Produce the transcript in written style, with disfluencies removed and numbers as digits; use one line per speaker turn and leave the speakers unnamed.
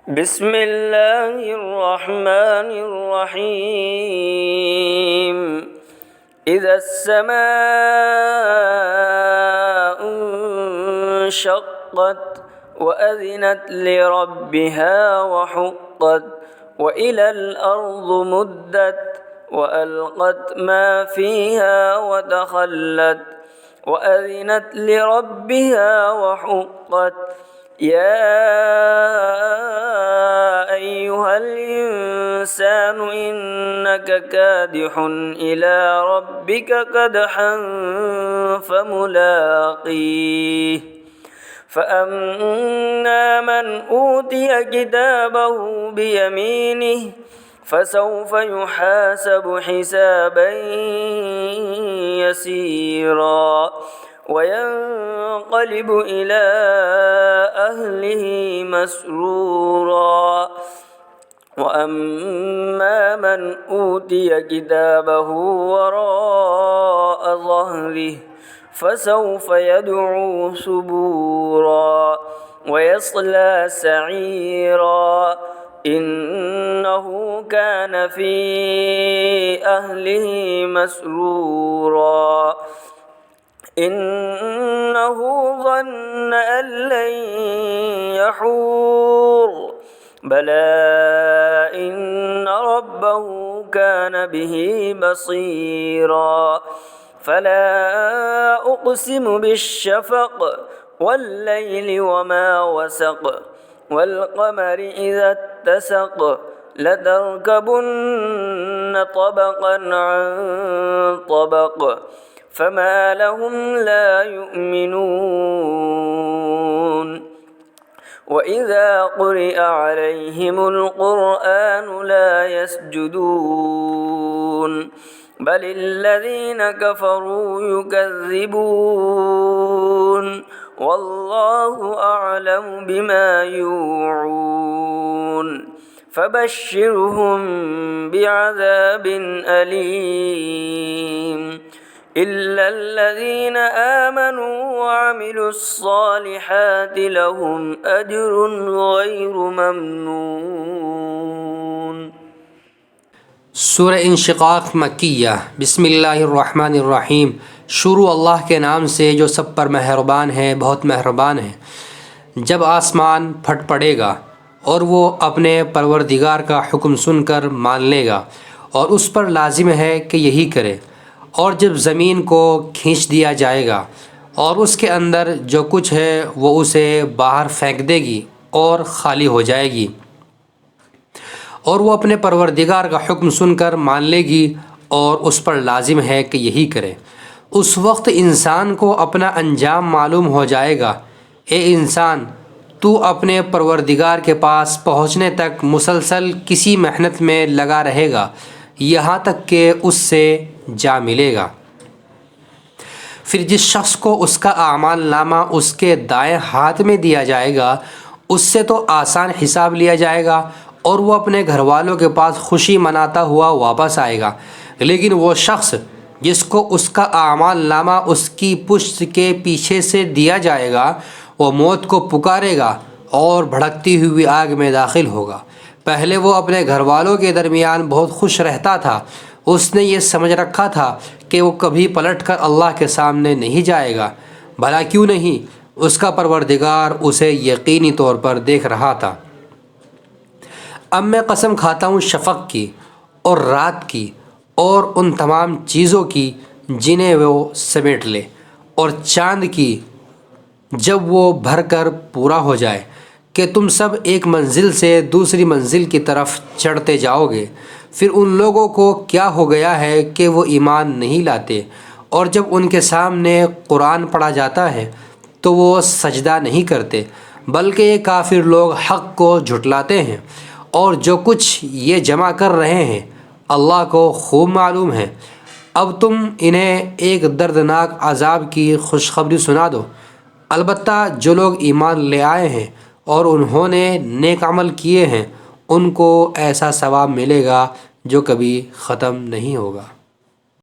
بسم اللہ الرحمن الرحیم اذا السماء انشقت وأذنت لربها وحقت وإلى الأرض مدت وألقت ما فيها وتخلت وأذنت لربها وحقت يا أيها الإنسان إنك كادح إلى ربك كدحا فملاقيه فأما من أوتي كتابه بيمينه فسوف يحاسب حسابا يسيرا وينقلب إلى أهله مسرورا وأما من أوتي كتابه وراء ظهره فسوف يدعو ثبورا ويصلى سعيرا إنه كان في أهله مسرورا إنه ظن أن لن يحور بلى إن ربه كان به بصيرا فلا أقسم بالشفق والليل وما وسق والقمر إذا اتسق لتركبن طبقا عن طبق فما لهم لا يؤمنون وإذا قرئ عليهم القرآن لا يسجدون بل الذين كفروا يكذبون والله أعلم بما يوعون فبشرهم بعذاب أليم إلا الذين آمنوا وعملوا الصالحات لهم أجر غير ممنون۔
سورہ انشقاق مکیہ۔ بسم اللہ الرحمن الرحیم۔ شروع اللہ کے نام سے جو سب پر مہربان ہے، بہت مہربان ہے۔ جب آسمان پھٹ پڑے گا اور وہ اپنے پروردگار کا حکم سن کر مان لے گا اور اس پر لازم ہے کہ یہی کرے، اور جب زمین کو کھینچ دیا جائے گا اور اس کے اندر جو کچھ ہے وہ اسے باہر پھینک دے گی اور خالی ہو جائے گی، اور وہ اپنے پروردگار کا حکم سن کر مان لے گی اور اس پر لازم ہے کہ یہی کرے، اس وقت انسان کو اپنا انجام معلوم ہو جائے گا۔ اے انسان، تو اپنے پروردگار کے پاس پہنچنے تک مسلسل کسی محنت میں لگا رہے گا یہاں تک کہ اس سے جا ملے گا۔ پھر جس شخص کو اس کا اعمال نامہ اس کے دائیں ہاتھ میں دیا جائے گا اس سے تو آسان حساب لیا جائے گا اور وہ اپنے گھر والوں کے پاس خوشی مناتا ہوا واپس آئے گا، لیکن وہ شخص جس کو اس کا اعمال نامہ اس کی پشت کے پیچھے سے دیا جائے گا وہ موت کو پکارے گا اور بھڑکتی ہوئی آگ میں داخل ہوگا۔ پہلے وہ اپنے گھر والوں کے درمیان بہت خوش رہتا تھا، اس نے یہ سمجھ رکھا تھا کہ وہ کبھی پلٹ کر اللہ کے سامنے نہیں جائے گا، بھلا کیوں نہیں، اس کا پروردگار اسے یقینی طور پر دیکھ رہا تھا۔ اب میں قسم کھاتا ہوں شفق کی اور رات کی اور ان تمام چیزوں کی جنہیں وہ سمیٹ لے، اور چاند کی جب وہ بھر کر پورا ہو جائے کہ تم سب ایک منزل سے دوسری منزل کی طرف چڑھتے جاؤ گے۔ پھر ان لوگوں کو کیا ہو گیا ہے کہ وہ ایمان نہیں لاتے، اور جب ان کے سامنے قرآن پڑھا جاتا ہے تو وہ سجدہ نہیں کرتے، بلکہ یہ کافر لوگ حق کو جھٹلاتے ہیں، اور جو کچھ یہ جمع کر رہے ہیں اللہ کو خوب معلوم ہے۔ اب تم انہیں ایک دردناک عذاب کی خوشخبری سنا دو، البتہ جو لوگ ایمان لے آئے ہیں اور انہوں نے نیک عمل کیے ہیں ان کو ایسا ثواب ملے گا جو کبھی ختم نہیں ہوگا۔